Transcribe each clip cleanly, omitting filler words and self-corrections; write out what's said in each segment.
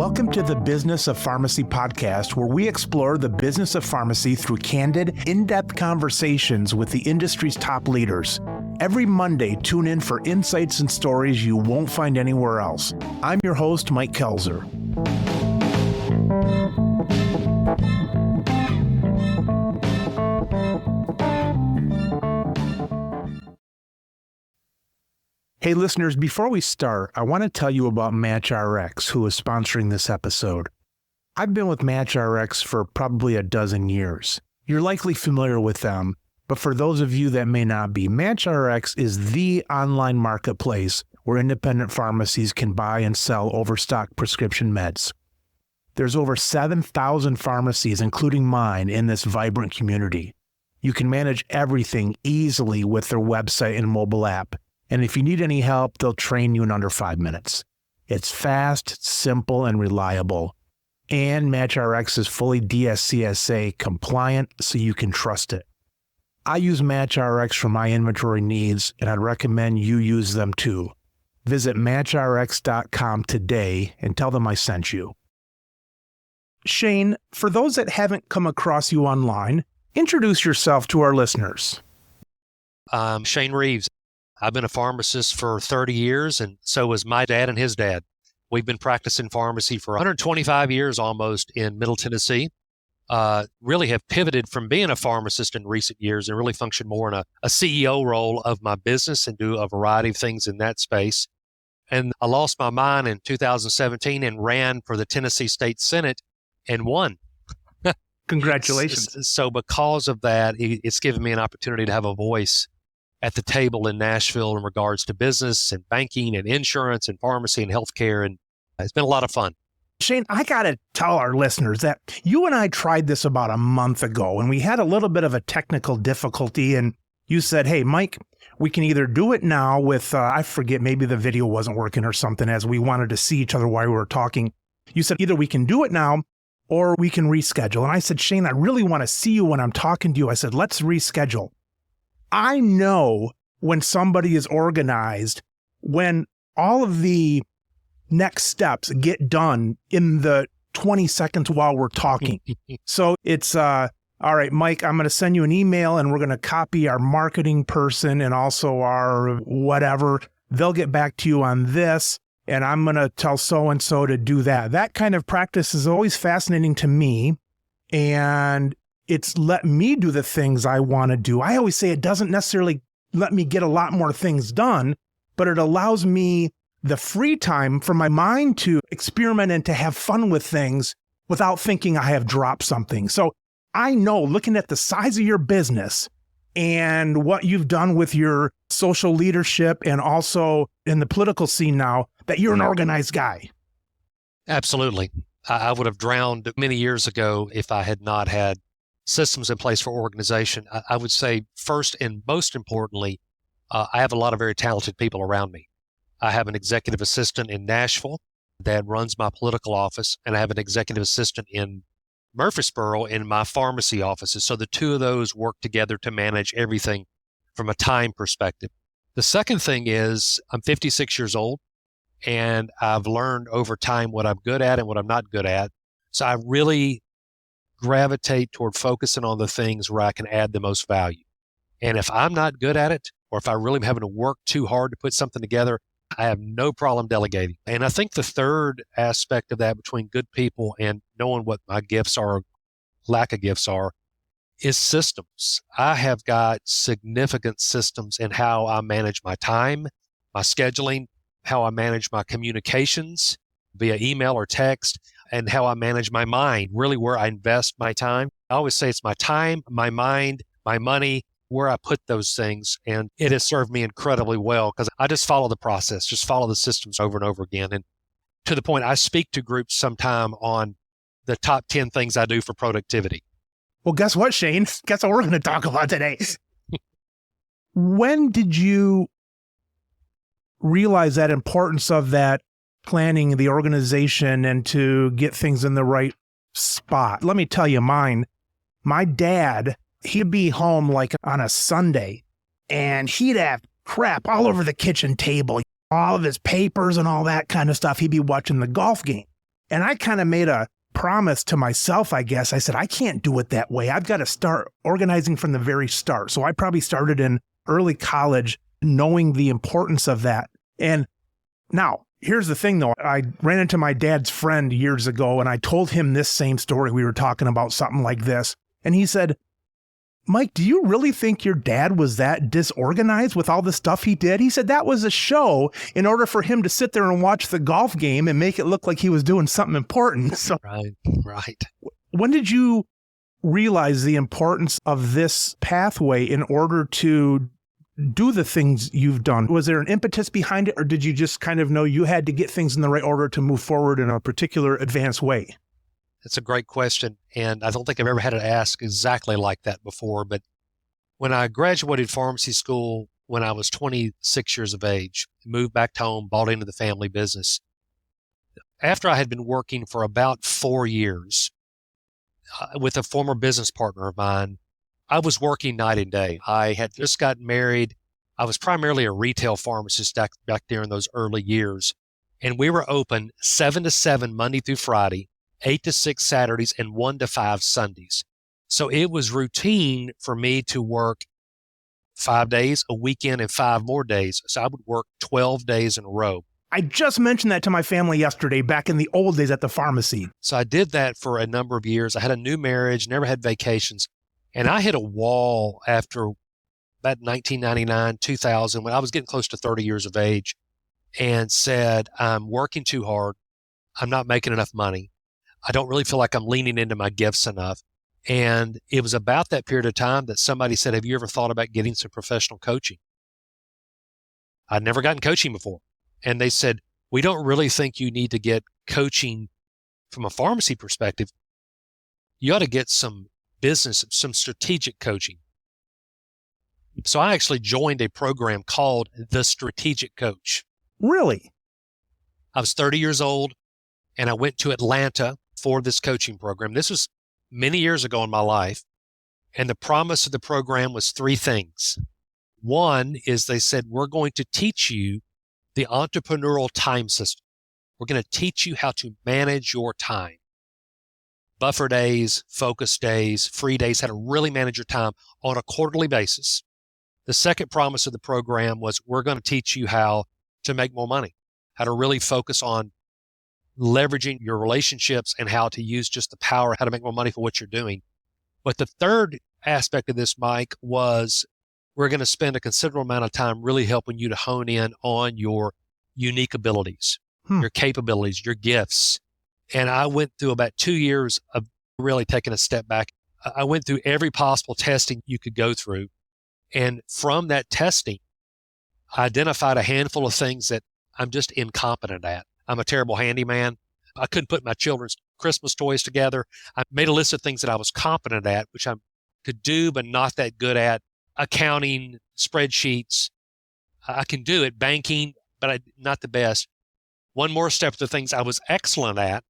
Welcome to the Business of Pharmacy podcast, where we explore the business of pharmacy through candid, in-depth conversations with the industry's top leaders. Every Monday, tune in for insights and stories you won't find anywhere else. I'm your host, Mike Koelzer. Hey listeners, before we start, I want to tell you about MatchRx, who is sponsoring this episode. I've been with MatchRx for probably a dozen years. You're likely familiar with them, but for those of you that may not be, MatchRx is the online marketplace where independent pharmacies can buy and sell overstock prescription meds. There's over 7,000 pharmacies, including mine, in this vibrant community. You can manage everything easily with their website and mobile app. And if you need any help, they'll train you in under 5 minutes. It's fast, simple, and reliable. And MatchRx is fully DSCSA compliant, so you can trust it. I use MatchRx for my inventory needs, and I'd recommend you use them too. Visit MatchRx.com today and tell them I sent you. Shane, for those that haven't come across you online, introduce yourself to our listeners. I'm Shane Reeves. I've been a pharmacist for 30 years, and so was my dad and his dad. We've been practicing pharmacy for 125 years almost in Middle Tennessee. Really have pivoted from being a pharmacist in recent years and really function more in a CEO role of my business and do a variety of things in that space. And I lost my mind in 2017 and ran for the Tennessee State Senate and won. Congratulations. So because of that, it's given me an opportunity to have a voice at the table in Nashville in regards to business and banking and insurance and pharmacy and healthcare. And it's been a lot of fun. Shane, I got to tell our listeners that you and I tried this about a month ago, and we had a little bit of a technical difficulty. And you said, hey, Mike, we can either do it now with, I forget, maybe the video wasn't working or something, as we wanted to see each other while we were talking. You said either we can do it now or we can reschedule. And I said, Shane, I really want to see you when I'm talking to you. I said, let's reschedule. I know when somebody is organized, when all of the next steps get done in the 20 seconds while we're talking. So it's, all right, Mike, I'm going to send you an email and we're going to copy our marketing person and also our whatever. They'll get back to you on this, and I'm going to tell so-and-so to do that. That kind of practice is always fascinating to me. And it's let me do the things I want to do. I always say it doesn't necessarily let me get a lot more things done, but it allows me the free time for my mind to experiment and to have fun with things without thinking I have dropped something. So I know, looking at the size of your business and what you've done with your social leadership and also in the political scene now, that you're an organized guy. Absolutely. I would have drowned many years ago if I had not had systems in place for organization. I would say first and most importantly, I have a lot of very talented people around me. I have an executive assistant in Nashville that runs my political office, and I have an executive assistant in Murfreesboro in my pharmacy offices. So the two of those work together to manage everything from a time perspective. The second thing is I'm 56 years old, and I've learned over time what I'm good at and what I'm not good at. So I really gravitate toward focusing on the things where I can add the most value. And if I'm not good at it, or if I really am having to work too hard to put something together, I have no problem delegating. And I think the third aspect of that, between good people and knowing what my gifts are, or lack of gifts are, is systems. I have got significant systems in how I manage my time, my scheduling, how I manage my communications via email or text, and how I manage my mind, really where I invest my time. I always say it's my time, my mind, my money, where I put those things. And it has served me incredibly well because I just follow the process, just follow the systems over and over again. And to the point, I speak to groups sometime on the top 10 things I do for productivity. Well, guess what, Shane? Guess what we're going to talk about today. When did you realize that importance of that planning, the organization, and to get things in the right spot? Let me tell you mine. My dad, he'd be home like on a Sunday, and he'd have crap all over the kitchen table, all of his papers and all that kind of stuff. He'd be watching the golf game. And I kind of made a promise to myself, I guess. I said, I can't do it that way. I've got to start organizing from the very start. So I probably started in early college knowing the importance of that. And now, here's the thing, though. I ran into my dad's friend years ago, and I told him this same story. We were talking about something like this. And he said, Mike, do you really think your dad was that disorganized with all the stuff he did? He said that was a show in order for him to sit there and watch the golf game and make it look like he was doing something important. So, Right. When did you realize the importance of this pathway in order to do the things you've done? Was there an impetus behind it, or did you just kind of know you had to get things in the right order to move forward in a particular advanced way? That's a great question. And I don't think I've ever had it asked exactly like that before. But when I graduated pharmacy school when I was 26 years of age, moved back home, bought into the family business. After I had been working for about 4 years with a former business partner of mine, I was working night and day. I had just gotten married. I was primarily a retail pharmacist back there in those early years. And we were open 7 to 7 Monday through Friday, 8 to 6 Saturdays, and 1 to 5 Sundays. So it was routine for me to work 5 days, a weekend, and 5 more days. So I would work 12 days in a row. I just mentioned that to my family yesterday, back in the old days at the pharmacy. So I did that for a number of years. I had a new marriage, never had vacations. And I hit a wall after about 1999, 2000, when I was getting close to 30 years of age, and said, I'm working too hard. I'm not making enough money. I don't really feel like I'm leaning into my gifts enough. And it was about that period of time that somebody said, have you ever thought about getting some professional coaching? I'd never gotten coaching before. And they said, we don't really think you need to get coaching from a pharmacy perspective. You ought to get some business, some strategic coaching. So I actually joined a program called The Strategic Coach. Really? I was 30 years old, and I went to Atlanta for this coaching program. This was many years ago in my life. And the promise of the program was 3 things. One is they said, we're going to teach you the entrepreneurial time system. We're going to teach you how to manage your time. Buffer days, focus days, free days, how to really manage your time on a quarterly basis. The second promise of the program was we're going to teach you how to make more money, how to really focus on leveraging your relationships and how to use just the power, how to make more money for what you're doing. But the third aspect of this, Mike, was we're going to spend a considerable amount of time really helping you to hone in on your unique abilities, your capabilities, your gifts. And I went through about 2 years of really taking a step back. I went through every possible testing you could go through. And from that testing, I identified a handful of things that I'm just incompetent at. I'm a terrible handyman. I couldn't put my children's Christmas toys together. I made a list of things that I was competent at, which I could do, but not that good at. Accounting, spreadsheets. I can do it. Banking, but I'm not the best. One more step to the things I was excellent at,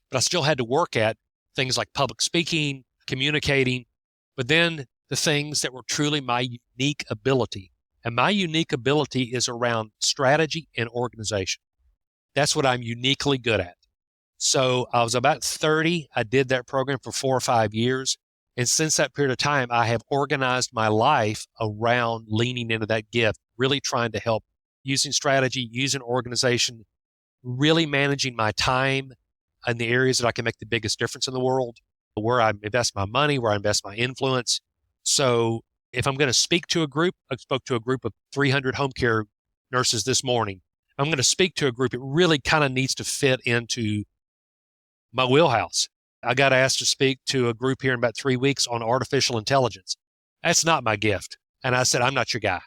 but I still had to work at, things like public speaking, communicating, but then the things that were truly my unique ability. And my unique ability is around strategy and organization. That's what I'm uniquely good at. So I was about 30. I did that program for 4 or 5 years. And since that period of time, I have organized my life around leaning into that gift, really trying to help using strategy, using organization, really managing my time in the areas that I can make the biggest difference in the world, where I invest my money, where I invest my influence. So if I'm going to speak to a group, I spoke to a group of 300 home care nurses this morning. I'm going to speak to a group. It really kind of needs to fit into my wheelhouse. I got asked to speak to a group here in about 3 weeks on artificial intelligence. That's not my gift. And I said, I'm not your guy.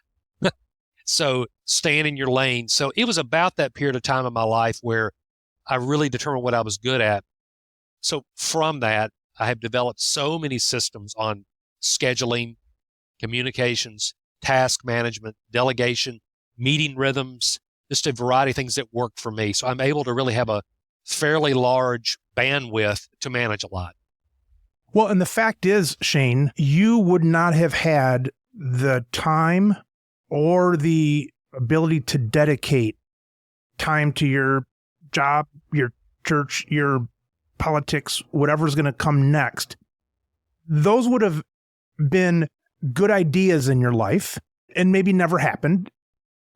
So stand in your lane. So it was about that period of time in my life where I really determined what I was good at. So from that, I have developed so many systems on scheduling, communications, task management, delegation, meeting rhythms, just a variety of things that work for me. So I'm able to really have a fairly large bandwidth to manage a lot. Well, and the fact is, Shane, you would not have had the time or the ability to dedicate time to your job, your church, your politics, whatever's going to come next, those would have been good ideas in your life and maybe never happened.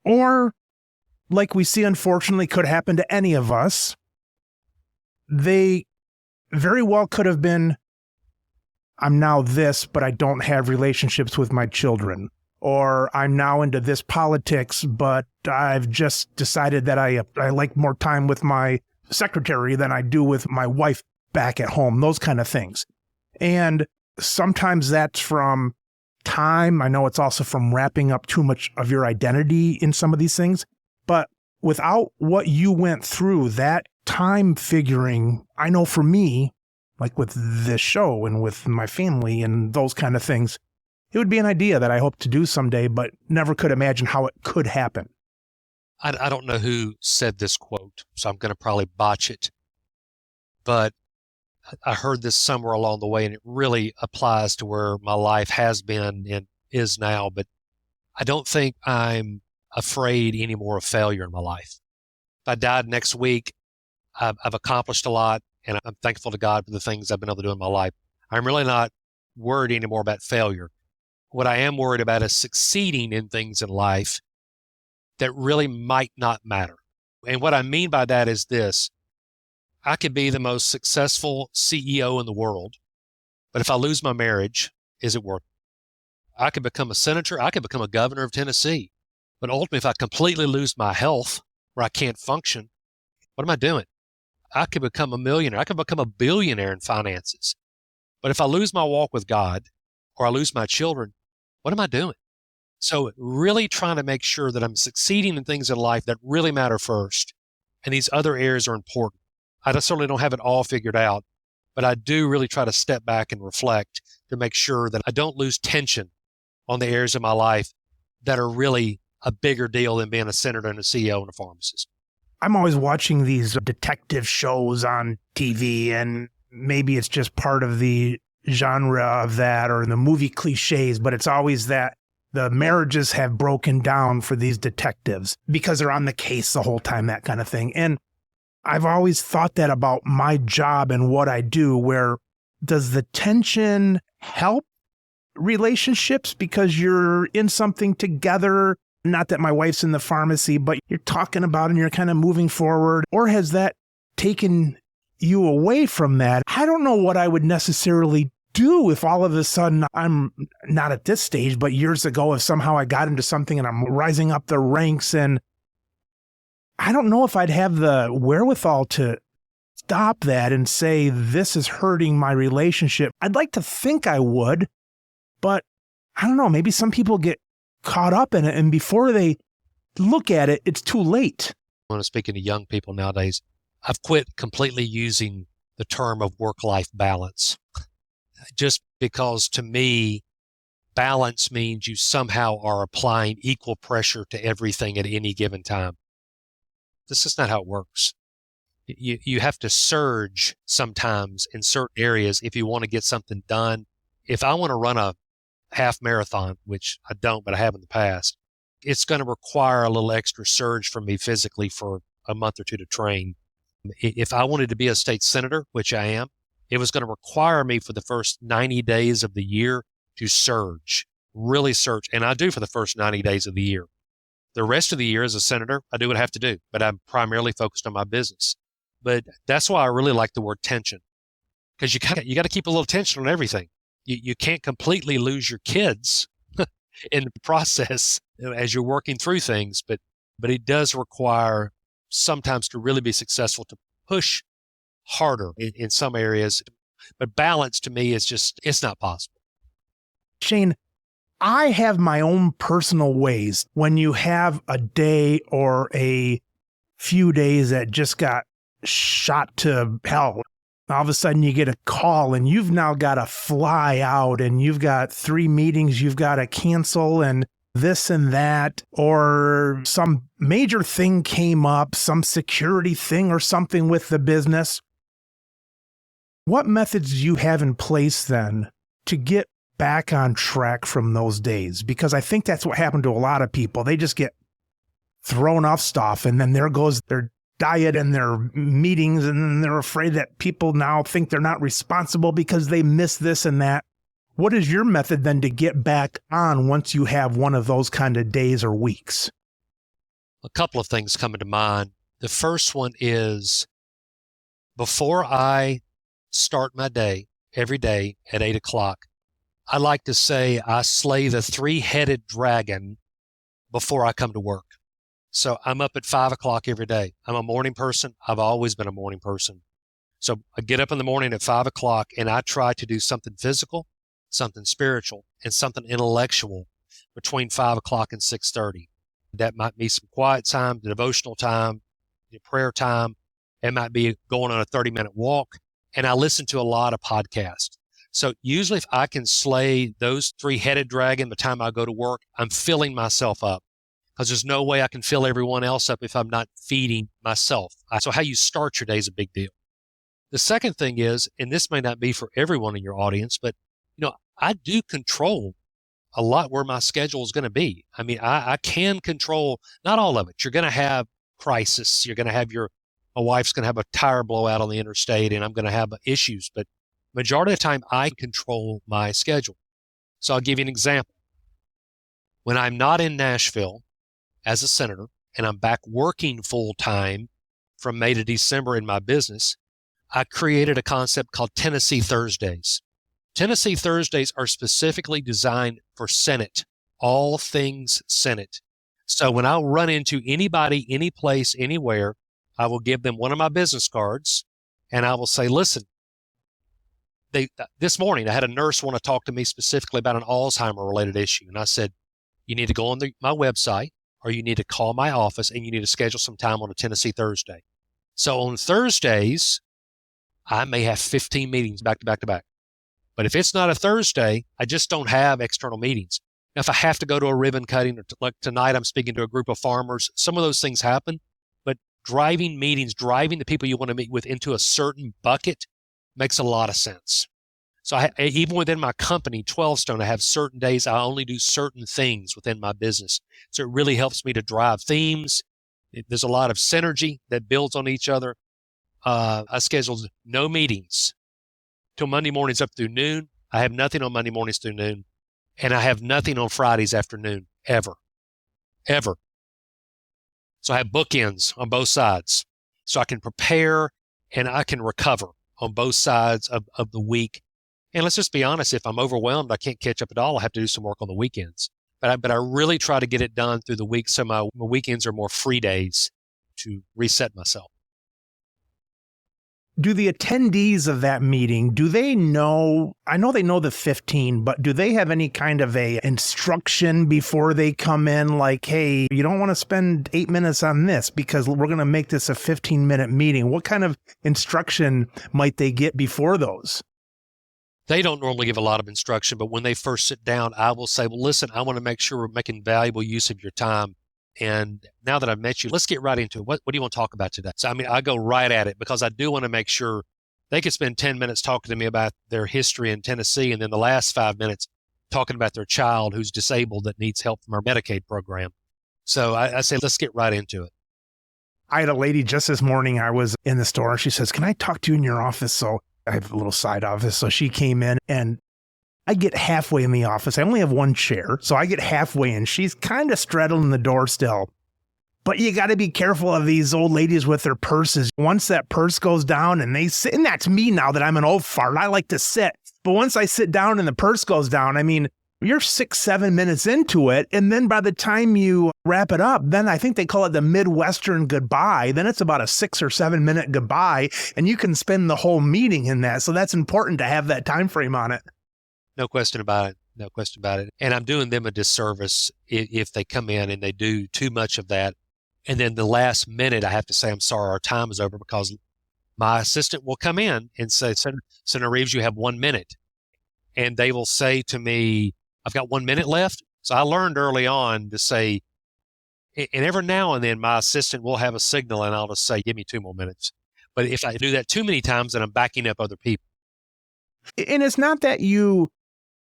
Or, like we see, unfortunately, could happen to any of us, they very well could have been, I'm now this, but I don't have relationships with my children. Or I'm now into this politics, but I've just decided that I like more time with my secretary than I do with my wife back at home, those kind of things. And sometimes that's from time. I know it's also from wrapping up too much of your identity in some of these things. But without what you went through, that time figuring, I know for me, like with this show and with my family and those kind of things, it would be an idea that I hope to do someday, but never could imagine how it could happen. I don't know who said this quote, so I'm going to probably botch it. But I heard this somewhere along the way, and it really applies to where my life has been and is now. But I don't think I'm afraid anymore of failure in my life. If I died next week, I've accomplished a lot, and I'm thankful to God for the things I've been able to do in my life. I'm really not worried anymore about failure. What I am worried about is succeeding in things in life that really might not matter. And what I mean by that is this. I could be the most successful CEO in the world, but if I lose my marriage, is it worth it? I could become a senator. I could become a governor of Tennessee. But ultimately, if I completely lose my health where I can't function, what am I doing? I could become a millionaire. I could become a billionaire in finances. But if I lose my walk with God or I lose my children, what am I doing? So really trying to make sure that I'm succeeding in things in life that really matter first. And these other areas are important. I certainly don't have it all figured out, but I do really try to step back and reflect to make sure that I don't lose tension on the areas of my life that are really a bigger deal than being a senator and a CEO and a pharmacist. I'm always watching these detective shows on TV, and maybe it's just part of the genre of that or the movie cliches, but it's always that the marriages have broken down for these detectives because they're on the case the whole time, that kind of thing. And I've always thought that about my job and what I do, where does the tension help relationships because you're in something together? Not that my wife's in the pharmacy, but you're talking about and you're kind of moving forward. Or has that taken you away from that? I don't know what I would necessarily do if all of a sudden I'm not at this stage, but years ago, if somehow I got into something and I'm rising up the ranks, and I don't know if I'd have the wherewithal to stop that and say, this is hurting my relationship. I'd like to think I would, but I don't know. Maybe some people get caught up in it, and before they look at it, it's too late. When I'm speaking to young people nowadays, I've quit completely using the term of work-life balance. Just because to me, balance means you somehow are applying equal pressure to everything at any given time. This is not how it works. You have to surge sometimes in certain areas if you want to get something done. If I want to run a half marathon, which I don't, but I have in the past, it's going to require a little extra surge from me physically for a month or two to train. If I wanted to be a state senator, which I am, it was going to require me for the first 90 days of the year to surge, really surge. And I do for the first 90 days of the year. The rest of the year as a senator, I do what I have to do, but I'm primarily focused on my business. But that's why I really like the word tension, because you got to keep a little tension on everything. You can't completely lose your kids in the process as you're working through things, but it does require sometimes to really be successful to push harder in some areas. But balance to me is just, it's not possible. Shane, I have my own personal ways. When you have a day or a few days that just got shot to hell, all of a sudden you get a call and you've now got to fly out and you've got 3 meetings you've got to cancel and this and that, or some major thing came up, some security thing or something with the business. What methods do you have in place then to get back on track from those days? Because I think that's what happened to a lot of people. They just get thrown off stuff and then there goes their diet in their meetings, and then they're afraid that people now think they're not responsible because they miss this and that. What is your method then to get back on once you have one of those kind of days or weeks? A couple of things come to mind. The first one is before I start my day every day at 8 o'clock, I like to say I slay the three-headed dragon before I come to work. So I'm up at 5 o'clock every day. I'm a morning person. I've always been a morning person. So I get up in the morning at 5 o'clock and I try to do something physical, something spiritual, and something intellectual between 5 o'clock and 6:30. That might be some quiet time, devotional time, prayer time. It might be going on a 30-minute walk. And I listen to a lot of podcasts. So usually if I can slay those three-headed dragon by the time I go to work, I'm filling myself up, because there's no way I can fill everyone else up if I'm not feeding myself. So how you start your day is a big deal. The second thing is, and this may not be for everyone in your audience, but I do control a lot where my schedule is going to be. I mean, I can control, not all of it. You're going to have crisis. You're going to have my wife's going to have a tire blowout on the interstate, and I'm going to have issues. But majority of the time, I control my schedule. So I'll give you an example. When I'm not in Nashville as a senator, and I'm back working full time from May to December in my business, I created a concept called Tennessee Thursdays. Tennessee Thursdays are specifically designed for Senate, all things Senate. So when I run into anybody, any place, anywhere, I will give them one of my business cards and I will say, listen, this morning I had a nurse want to talk to me specifically about an Alzheimer related issue. And I said, you need to go on my website, or you need to call my office, and you need to schedule some time on a Tennessee Thursday. So on Thursdays, I may have 15 meetings back to back to back. But if it's not a Thursday, I just don't have external meetings. Now, if I have to go to a ribbon cutting, or like tonight I'm speaking to a group of farmers, some of those things happen. But driving meetings, driving the people you want to meet with into a certain bucket makes a lot of sense. So even within my company, 12 Stone, I have certain days I only do certain things within my business. So it really helps me to drive themes. There's a lot of synergy that builds on each other. I scheduled no meetings till Monday mornings up through noon. I have nothing on Monday mornings through noon. And I have nothing on Fridays afternoon, ever. So I have bookends on both sides. So I can prepare and I can recover on both sides of the week. And let's just be honest, if I'm overwhelmed, I can't catch up at all. I have to do some work on the weekends. But I really try to get it done through the week, so my weekends are more free days to reset myself. Do the attendees of that meeting, do they know, I know they know the 15, but do they have any kind of a instruction before they come in, like, hey, you don't want to spend 8 minutes on this because we're going to make this a 15-minute meeting? What kind of instruction might they get before those? They don't normally give a lot of instruction, but when they first sit down, I will say, well, listen, I want to make sure we're making valuable use of your time. And now that I've met you, let's get right into it. What do you want to talk about today? So, I go right at it because I do want to make sure they could spend 10 minutes talking to me about their history in Tennessee, and then the last 5 minutes talking about their child who's disabled that needs help from our Medicaid program. So I say, let's get right into it. I had a lady just this morning. I was in the store. She says, can I talk to you in your office? So I have a little side office. So she came in and I get halfway in the office. I only have one chair. So I get halfway in. She's kind of straddling the door still. But you got to be careful of these old ladies with their purses. Once that purse goes down and they sit, and that's me now that I'm an old fart. I like to sit. But once I sit down and the purse goes down, I mean, you're 6-7 minutes into it. And then by the time you wrap it up, then I think they call it the Midwestern goodbye. Then it's about a 6 or 7 minute goodbye. And you can spend the whole meeting in that. So that's important to have that time frame on it. No question about it. No question about it. And I'm doing them a disservice if they come in and they do too much of that. And then the last minute, I have to say, I'm sorry, our time is over, because my assistant will come in and say, Senator Reeves, you have 1 minute. And they will say to me, I've got 1 minute left. So I learned early on to say, and every now and then my assistant will have a signal and I'll just say, give me 2 more minutes. But if I do that too many times, then I'm backing up other people. And it's not that you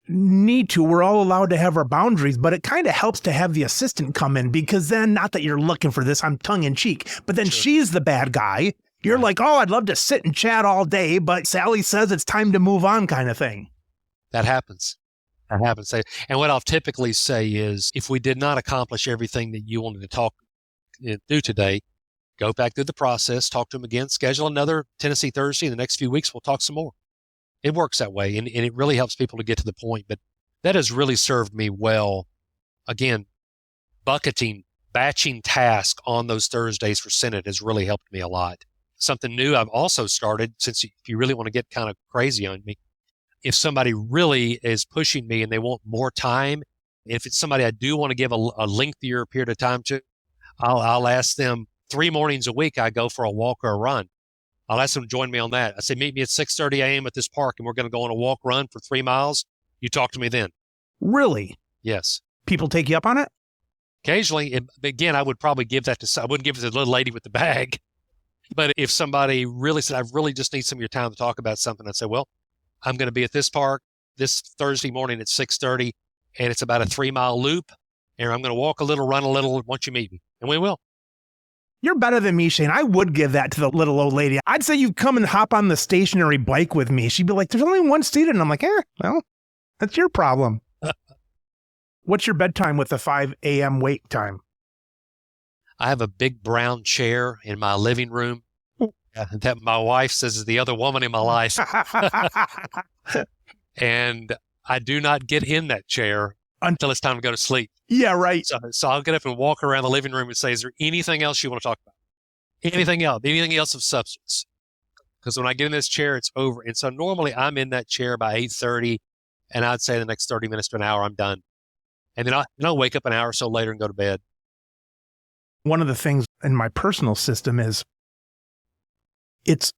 need to. We're all allowed to have our boundaries, but it kind of helps to have the assistant come in because then, not that you're looking for this, I'm tongue in cheek, but then she's the bad guy. You're like, oh, I'd love to sit and chat all day, but Sally says it's time to move on kind of thing. That happens. That happens. And what I'll typically say is, if we did not accomplish everything that you wanted to do today, go back through the process, talk to them again, schedule another Tennessee Thursday. In the next few weeks, we'll talk some more. It works that way, and it really helps people to get to the point. But that has really served me well. Again, batching tasks on those Thursdays for Senate has really helped me a lot. Something new I've also started, since if you really want to get kind of crazy on me, if somebody really is pushing me and they want more time, if it's somebody I do want to give a lengthier period of time to, I'll ask them 3 mornings a week. I go for a walk or a run. I'll ask them to join me on that. I say, meet me at 6:30 a.m. at this park, and we're going to go on a walk run for 3 miles. You talk to me then. Really? Yes. People take you up on it? Occasionally. Again, I would probably give that I wouldn't give it to the little lady with the bag. But if somebody really said, I really just need some of your time to talk about something, I'd say, well, I'm going to be at this park this Thursday morning at 6:30, and it's about a 3-mile loop, and I'm going to walk a little, run a little once you meet me, and we will. You're better than me, Shane. I would give that to the little old lady. I'd say you come and hop on the stationary bike with me. She'd be like, there's only one seat. And I'm like, well, that's your problem. What's your bedtime with the 5 a.m. wake time? I have a big brown chair in my living room that my wife says is the other woman in my life. And I do not get in that chair until it's time to go to sleep. Yeah, right. So I'll get up and walk around the living room and say, is there anything else you want to talk about? Anything else of substance? Because when I get in this chair, it's over. And so normally I'm in that chair by 8:30, and I'd say the next 30 minutes to an hour, I'm done. And then I'll wake up an hour or so later and go to bed. One of the things in my personal system is it's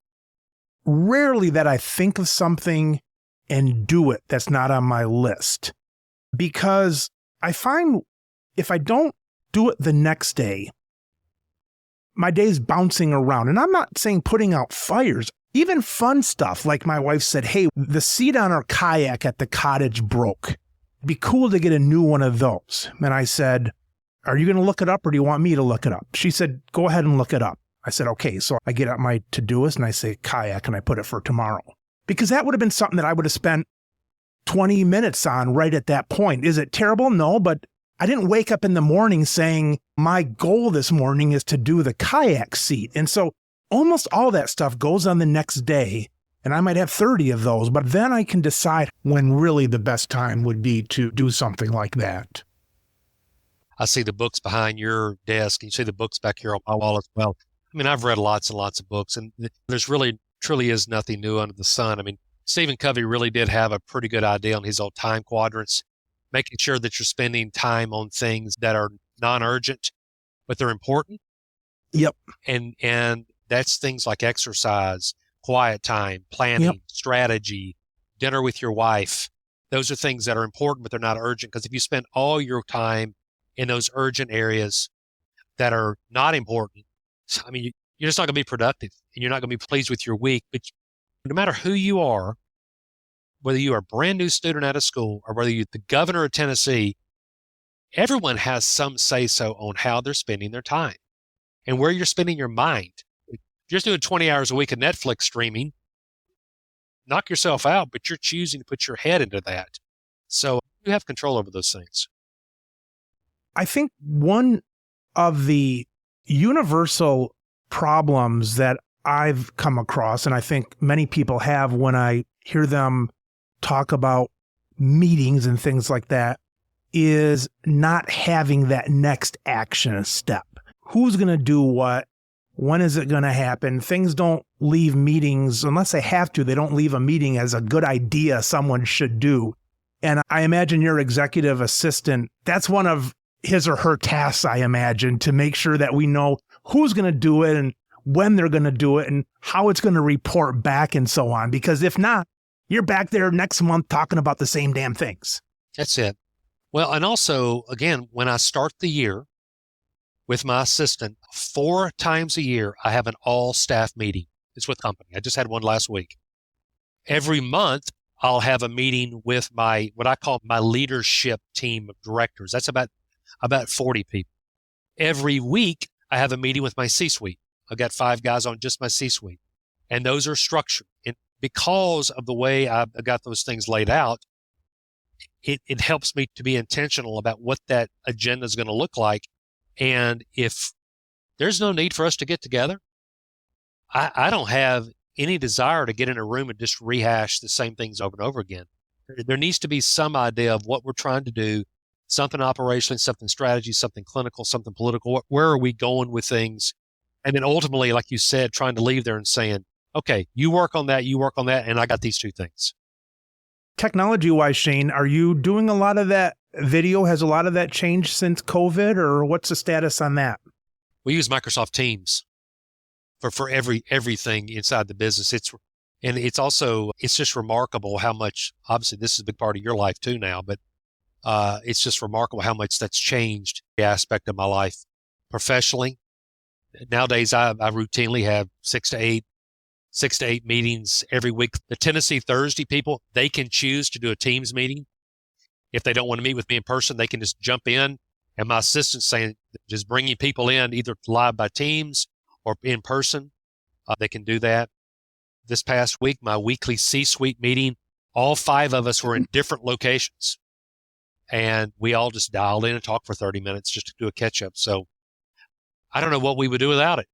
rarely that I think of something and do it that's not on my list. Because I find if I don't do it the next day, my day's bouncing around. And I'm not saying putting out fires, even fun stuff. Like my wife said, hey, the seat on our kayak at the cottage broke. It'd be cool to get a new one of those. And I said, are you going to look it up or do you want me to look it up? She said, go ahead and look it up. I said, okay. So I get out my to-doist and I say kayak and I put it for tomorrow. Because that would have been something that I would have spent 20 minutes on right at that point. Is it terrible? No, but I didn't wake up in the morning saying my goal this morning is to do the kayak seat. And so almost all that stuff goes on the next day, and I might have 30 of those, but then I can decide when really the best time would be to do something like that. I see the books behind your desk, and you see the books back here on my wall as well. I mean, I've read lots and lots of books, and there's truly is nothing new under the sun. I mean, Stephen Covey really did have a pretty good idea on his old time quadrants, making sure that you're spending time on things that are non-urgent, but they're important. Yep. And that's things like exercise, quiet time, planning, strategy, dinner with your wife. Those are things that are important, but they're not urgent. Because if you spend all your time in those urgent areas that are not important, I mean, you're just not going to be productive, and you're not going to be pleased with your week. But no matter who you are, whether you are a brand new student out of school or whether you're the governor of Tennessee, everyone has some say-so on how they're spending their time and where you're spending your mind. If you're just doing 20 hours a week of Netflix streaming, knock yourself out, but you're choosing to put your head into that. So you have control over those things. I think one of the universal problems that I've come across, and I think many people have when I hear them talk about meetings and things like that, is not having that next action step. Who's going to do what? When is it going to happen? Things don't leave meetings, unless they have to, they don't leave a meeting as a good idea someone should do. And I imagine your executive assistant, that's one of his or her tasks, I imagine, to make sure that we know who's going to do it and when they're going to do it and how it's going to report back and so on. Because if not, you're back there next month talking about the same damn things. That's it. Well, and also, again, when I start the year with my assistant, 4 times a year, I have an all-staff meeting. It's with company. I just had one last week. Every month, I'll have a meeting with what I call my leadership team of directors. That's about 40 people. Every week, I have a meeting with my C-suite. I've got 5 guys on just my C-suite, and those are structured. And because of the way I've got those things laid out, it helps me to be intentional about what that agenda is going to look like. And if there's no need for us to get together, I don't have any desire to get in a room and just rehash the same things over and over again. There needs to be some idea of what we're trying to do, something operationally, something strategy, something clinical, something political. Where are we going with things? And then ultimately, like you said, trying to leave there and saying, okay, you work on that, and I got these 2 things. Technology-wise, Shane, are you doing a lot of that video? Has a lot of that changed since COVID, or what's the status on that? We use Microsoft Teams for everything inside the business. It's just remarkable how much, obviously this is a big part of your life too now, but it's just remarkable how much that's changed the aspect of my life professionally. Nowadays, I routinely have 6 to 8 meetings every week. The Tennessee Thursday people, they can choose to do a Teams meeting. If they don't want to meet with me in person, they can just jump in. And my assistant's saying, just bringing people in either live by Teams or in person. They can do that. This past week, my weekly C-suite meeting, all 5 of us were in different locations. And we all just dialed in and talked for 30 minutes just to do a catch-up. So I don't know what we would do without it.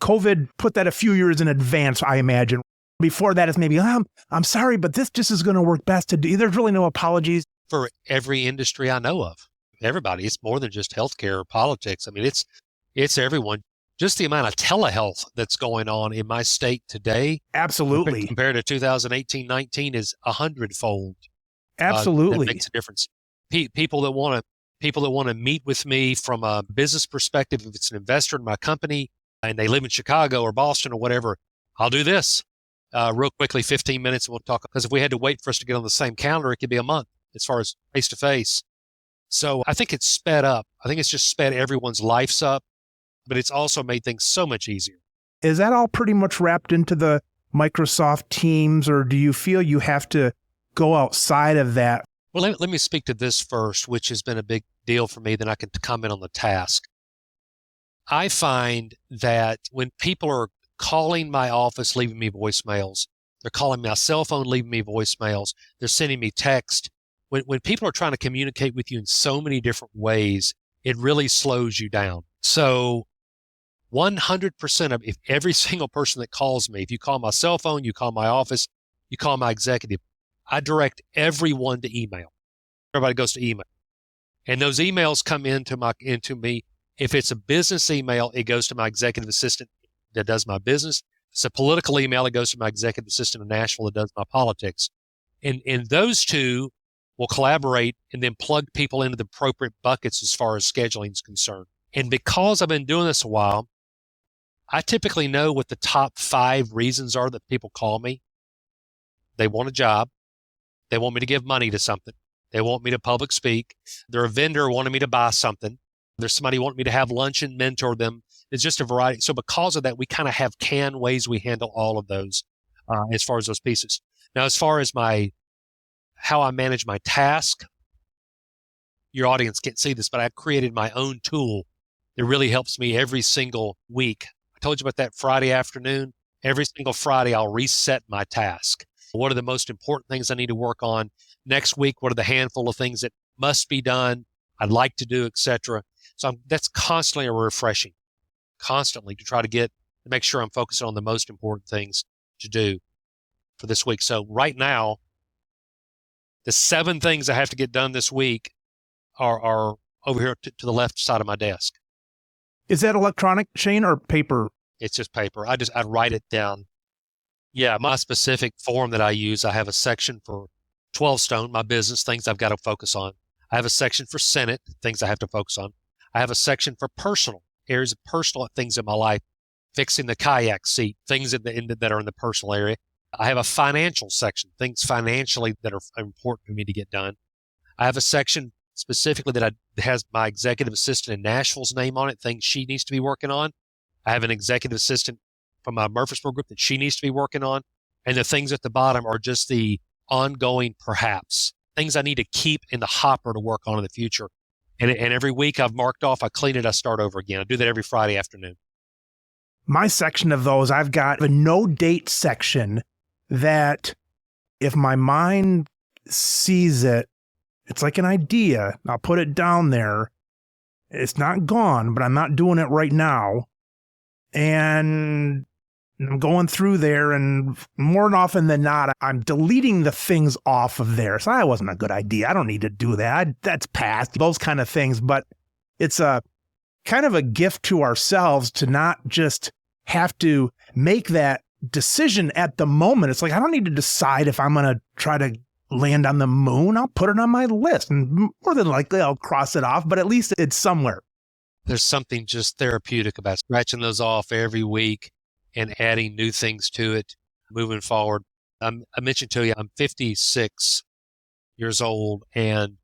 COVID put that a few years in advance, I imagine. Before that, it's maybe, I'm sorry, but this just is going to work best to do. There's really no apologies. For every industry I know of, everybody, it's more than just healthcare or politics. I mean, it's everyone. Just the amount of telehealth that's going on in my state today. Absolutely. Compared to 2018-19 is 100-fold. Absolutely. That makes a difference. People that want to meet with me from a business perspective, if it's an investor in my company and they live in Chicago or Boston or whatever, I'll do this real quickly, 15 minutes, and we'll talk. Because if we had to wait for us to get on the same calendar, it could be a month as far as face-to-face. So I think it's sped up. I think it's just sped everyone's lives up, but it's also made things so much easier. Is that all pretty much wrapped into the Microsoft Teams, or do you feel you have to go outside of that? Well, let me speak to this first, which has been a big deal for me. Then I can comment on the task. I find that when people are calling my office, leaving me voicemails, they're calling my cell phone, leaving me voicemails, they're sending me text. When people are trying to communicate with you in so many different ways, it really slows you down. So 100% of if every single person that calls me, if you call my cell phone, you call my office, you call my executive, I direct everyone to email. Everybody goes to email. And those emails come into me. If it's a business email, it goes to my executive assistant that does my business. If it's a political email, it goes to my executive assistant in Nashville that does my politics. And those two will collaborate and then plug people into the appropriate buckets as far as scheduling is concerned. And because I've been doing this a while, I typically know what the top 5 reasons are that people call me. They want a job. They want me to give money to something. They want me to public speak. They're a vendor wanting me to buy something. There's somebody wanting me to have lunch and mentor them. It's just a variety. So because of that, we kind of have canned ways we handle all of those as far as those pieces. Now, as far as how I manage my task, your audience can't see this, but I created my own tool that really helps me every single week. I told you about that Friday afternoon. Every single Friday, I'll reset my task. What are the most important things I need to work on next week? What are the handful of things that must be done, I'd like to do, etc. So that's constantly refreshing, constantly to try to make sure I'm focusing on the most important things to do for this week. So right now, the 7 things I have to get done this week are over here to the left side of my desk. Is that electronic, Shane, or paper? It's just paper. I write it down. Yeah, my specific form that I use, I have a section for 12 Stone, my business, things I've got to focus on. I have a section for Senate, things I have to focus on. I have a section for personal, areas of personal things in my life, fixing the kayak seat, things that are in the personal area. I have a financial section, things financially that are important for me to get done. I have a section specifically that has my executive assistant in Nashville's name on it, things she needs to be working on. I have an executive assistant from my Murfreesboro group that she needs to be working on. And the things at the bottom are just the ongoing perhaps, things I need to keep in the hopper to work on in the future. And every week I've marked off, I clean it, I start over again. I do that every Friday afternoon. My section of those, I've got a no date section that if my mind sees it, it's like an idea. I'll put it down there. It's not gone, but I'm not doing it right now. And I'm going through there, and more often than not, I'm deleting the things off of there. So that wasn't a good idea. I don't need to do that. That's past, those kind of things. But it's a kind of a gift to ourselves to not just have to make that decision at the moment. It's like, I don't need to decide if I'm going to try to land on the moon. I'll put it on my list, and more than likely I'll cross it off, but at least it's somewhere. There's something just therapeutic about scratching those off every week and adding new things to it, moving forward. I mentioned to you, I'm 56 years old, and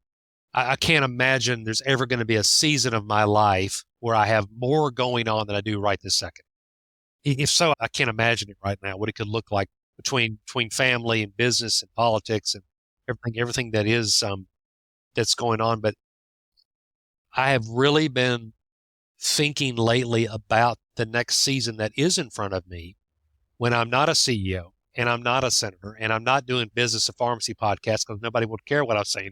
I can't imagine there's ever going to be a season of my life where I have more going on than I do right this second. If so, I can't imagine it right now, what it could look like between family and business and politics and everything that is that's going on. But I have really been thinking lately about the next season that is in front of me when I'm not a CEO and I'm not a senator and I'm not doing business and pharmacy podcasts because nobody would care what I'm saying.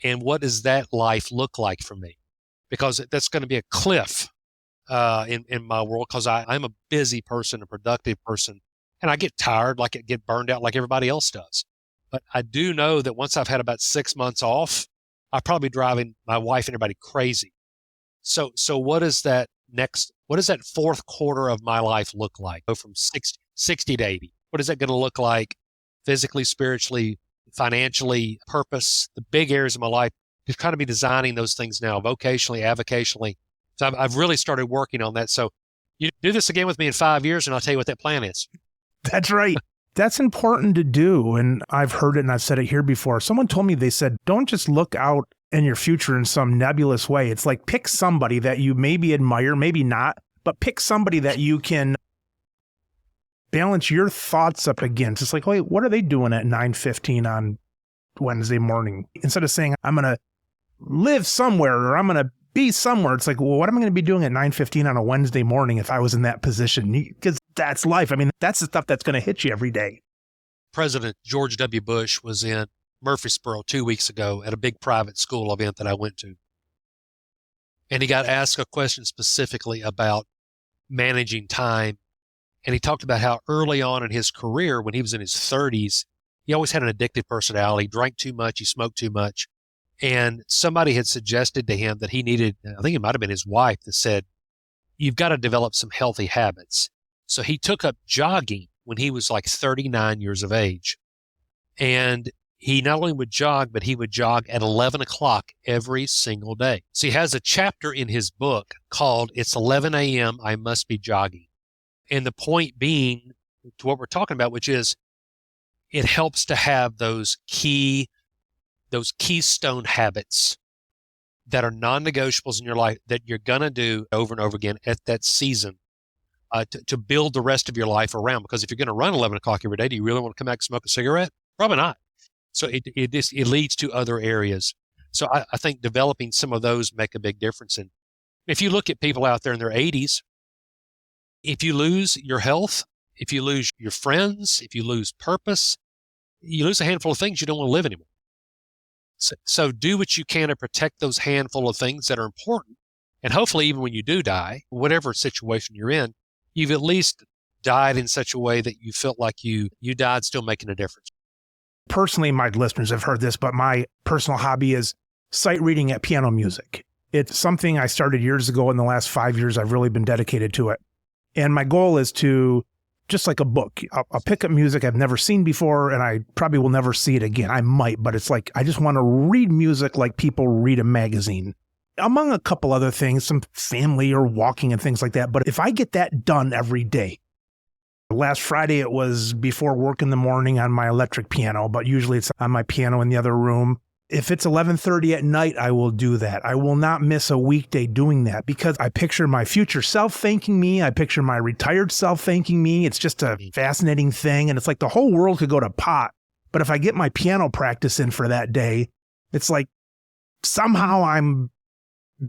And what does that life look like for me? Because that's going to be a cliff in my world, because I'm a busy person, a productive person, and I get tired, I get burned out like everybody else does. But I do know that once I've had about 6 months off, I'll probably be driving my wife and everybody crazy. So what is that fourth quarter of my life look like? Go from 60 to 80. What is that going to look like physically, spiritually, financially, purpose, the big areas of my life? Just kind of be designing those things now, vocationally, avocationally. So I've really started working on that. So you do this again with me in 5 years, and I'll tell you what that plan is. That's right. That's important to do. And I've heard it and I've said it here before. Someone told me, they said, don't just look out in your future in some nebulous way. It's like, pick somebody that you maybe admire, maybe not, but pick somebody that you can balance your thoughts up against. It's like, wait, what are they doing at 9:15 on Wednesday morning? Instead of saying, I'm going to live somewhere or I'm going to be somewhere, it's like, well, what am I going to be doing at 9:15 on a Wednesday morning if I was in that position? Because that's life. I mean, that's the stuff that's going to hit you every day. President George W. Bush was in Murfreesboro 2 weeks ago at a big private school event that I went to. And he got asked a question specifically about managing time. And he talked about how early on in his career, when he was in his 30s, he always had an addictive personality, drank too much, he smoked too much. And somebody had suggested to him that he needed, I think it might have been his wife, that said, you've got to develop some healthy habits. So he took up jogging when he was like 39 years of age. And he not only would jog, but he would jog at 11 o'clock every single day. So he has a chapter in his book called It's 11 a.m. I Must Be Jogging. And the point being to what we're talking about, which is it helps to have those keystone habits that are non-negotiables in your life that you're going to do over and over again at that season to build the rest of your life around. Because if you're going to run 11 o'clock every day, do you really want to come back and smoke a cigarette? Probably not. So it leads to other areas. So I think developing some of those make a big difference. And if you look at people out there in their 80s, if you lose your health, if you lose your friends, if you lose purpose, you lose a handful of things, you don't want to live anymore. So do what you can to protect those handful of things that are important. And hopefully, even when you do die, whatever situation you're in, you've at least died in such a way that you felt like you died still making a difference. Personally, my listeners have heard this, but my personal hobby is sight reading at piano music. It's something I started years ago. In the last 5 years, I've really been dedicated to it. And my goal is to, just like a book, I'll pick up music I've never seen before, and I probably will never see it again. I might, but it's like, I just want to read music like people read a magazine. Among a couple other things, some family or walking and things like that. But if I get that done every day, last Friday, it was before work in the morning on my electric piano, but usually it's on my piano in the other room. If it's 11:30 at night, I will do that. I will not miss a weekday doing that because I picture my future self thanking me. I picture my retired self thanking me. It's just a fascinating thing. And it's like the whole world could go to pot But if I get my piano practice in for that day, it's like somehow I'm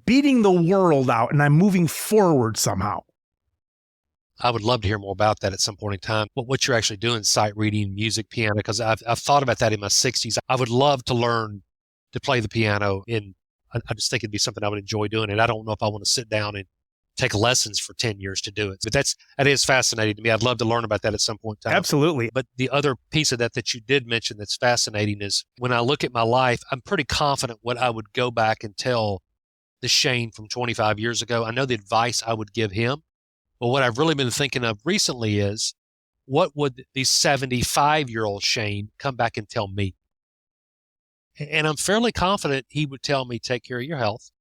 beating the world out and I'm moving forward somehow. I would love to hear more about that at some point in time. What you're actually doing, sight reading, music, piano, because I've thought about that in my 60s. I would love to learn to play the piano, and I just think it'd be something I would enjoy doing. And I don't know if I want to sit down and take lessons for 10 years to do it. But that is fascinating to me. I'd love to learn about that at some point in time. Absolutely. But the other piece of that you did mention that's fascinating is when I look at my life, I'm pretty confident what I would go back and tell the Shane from 25 years ago. I know the advice I would give him. But what I've really been thinking of recently is, what would the 75-year-old Shane come back and tell me? And I'm fairly confident he would tell me, take care of your health.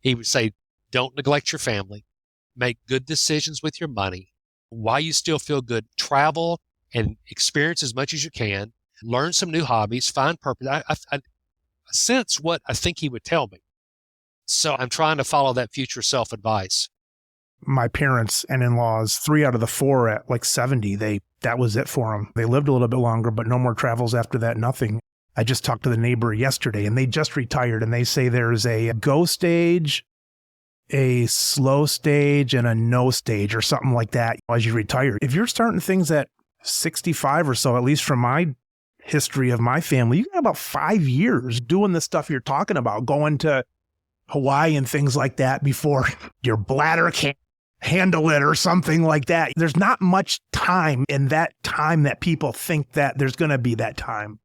He would say, don't neglect your family. Make good decisions with your money. While you still feel good, travel and experience as much as you can. Learn some new hobbies, find purpose. I sense what I think he would tell me. So I'm trying to follow that future self advice. My parents and in-laws, 3 out of the 4 at like 70, that was it for them. They lived a little bit longer, but no more travels after that, nothing. I just talked to the neighbor yesterday, and they just retired, and they say there's a go stage, a slow stage, and a no stage or something like that as you retire. If you're starting things at 65 or so, at least from my history of my family, you got about 5 years doing the stuff you're talking about, going to Hawaii and things like that before your bladder can't handle it or something like that. There's not much time in that time that people think that there's going to be that time.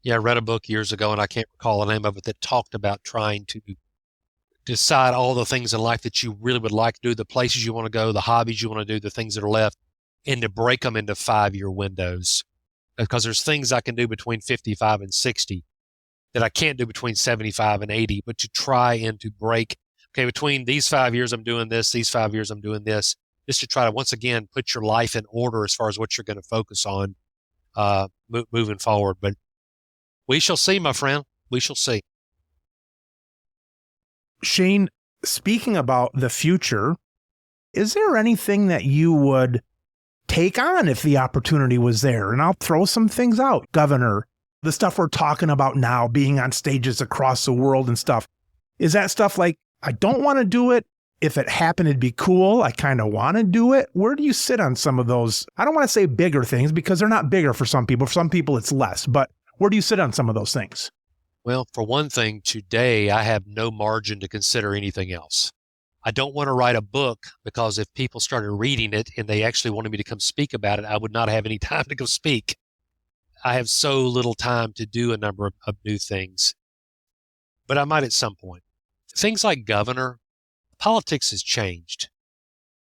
Yeah, I read a book years ago, and I can't recall the name of it, that talked about trying to decide all the things in life that you really would like to do, the places you want to go, the hobbies you want to do, the things that are left, and to break them into 5-year windows. Because there's things I can do between 55 and 60 that I can't do between 75 and 80, but to try and to break, okay, between these 5 years I'm doing this, these 5 years I'm doing this, just to try to, once again, put your life in order as far as what you're going to focus on moving forward. But we shall see, my friend. We shall see. Shane, speaking about the future, is there anything that you would take on if the opportunity was there? And I'll throw some things out. Governor, the stuff we're talking about now, being on stages across the world and stuff. Is that stuff like, I don't want to do it. If it happened, it'd be cool. I kind of want to do it. Where do you sit on some of those? I don't want to say bigger things because they're not bigger for some people. For some people, it's less. But where do you sit on some of those things? Well, for one thing, today I have no margin to consider anything else. I don't want to write a book because if people started reading it and they actually wanted me to come speak about it, I would not have any time to go speak. I have so little time to do a number of new things, but I might at some point. Things like governor, politics has changed.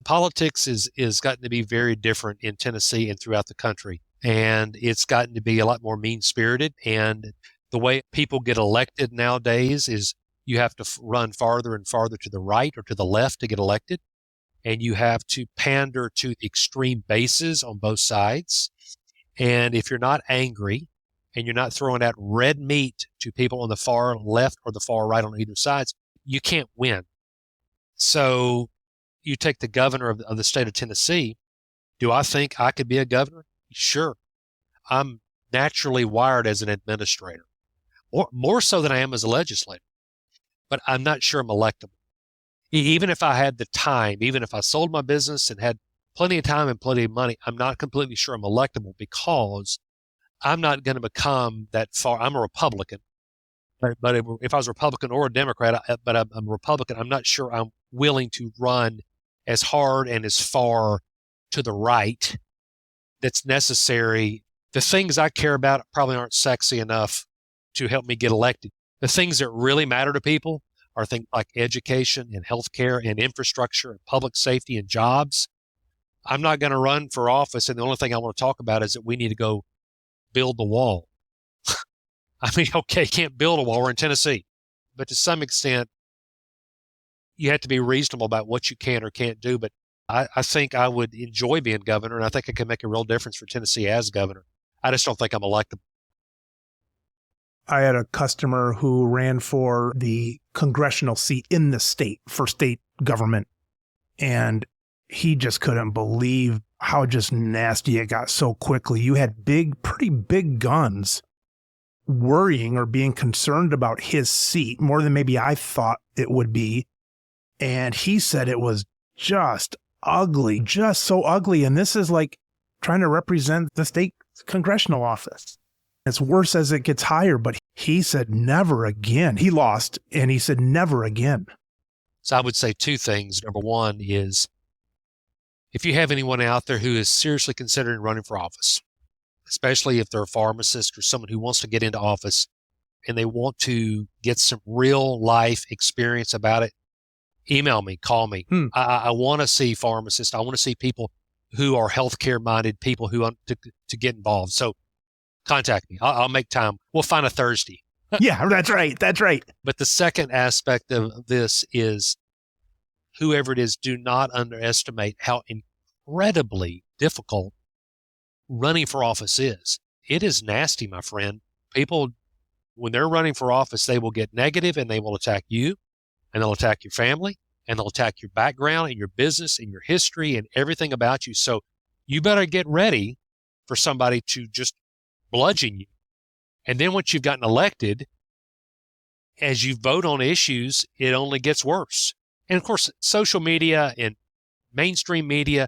Politics is gotten to be very different in Tennessee and throughout the country. And it's gotten to be a lot more mean-spirited. And the way people get elected nowadays is you have to run farther and farther to the right or to the left to get elected. And you have to pander to extreme bases on both sides. And if you're not angry and you're not throwing out red meat to people on the far left or the far right on either sides, you can't win. So you take the governor of the state of Tennessee. Do I think I could be a governor? Sure. I'm naturally wired as an administrator, or more so than I am as a legislator, but I'm not sure I'm electable. Even if I had the time, even if I sold my business and had plenty of time and plenty of money, I'm not completely sure I'm electable because I'm not going to become that far. I'm a Republican, but if I was a Republican or a Democrat, but I'm a Republican, I'm not sure I'm willing to run as hard and as far to the right that's necessary. The things I care about probably aren't sexy enough to help me get elected. The things that really matter to people are things like education and healthcare and infrastructure and public safety and jobs. I'm not going to run for office, and the only thing I want to talk about is that we need to go build the wall. I mean, okay, can't build a wall. We're in Tennessee. But to some extent, you have to be reasonable about what you can or can't do. But I think I would enjoy being governor, and I think I can make a real difference for Tennessee as governor. I just don't think I'm electable. I had a customer who ran for the congressional seat in the state for state government, and he just couldn't believe how just nasty it got so quickly. You had pretty big guns worrying or being concerned about his seat more than maybe I thought it would be. And he said it was just ugly, just so ugly. And this is like trying to represent the state congressional office. It's worse as it gets higher, but he said never again. He lost, and he said never again. So I would say two things. Number one is, if you have anyone out there who is seriously considering running for office, especially if they're a pharmacist or someone who wants to get into office and they want to get some real life experience about it, email me, call me. I want to see pharmacists. I want to see people who are healthcare minded, people who want to get involved. So contact me. I'll make time. We'll find a Thursday. Yeah, that's right. That's right. But the second aspect of this is, whoever it is, do not underestimate how incredibly difficult running for office is. It is nasty, my friend. People, when they're running for office, they will get negative and they will attack you, and they'll attack your family, and they'll attack your background and your business and your history and everything about you. So you better get ready for somebody to just bludgeon you. And then once you've gotten elected, as you vote on issues, it only gets worse. And of course, social media and mainstream media,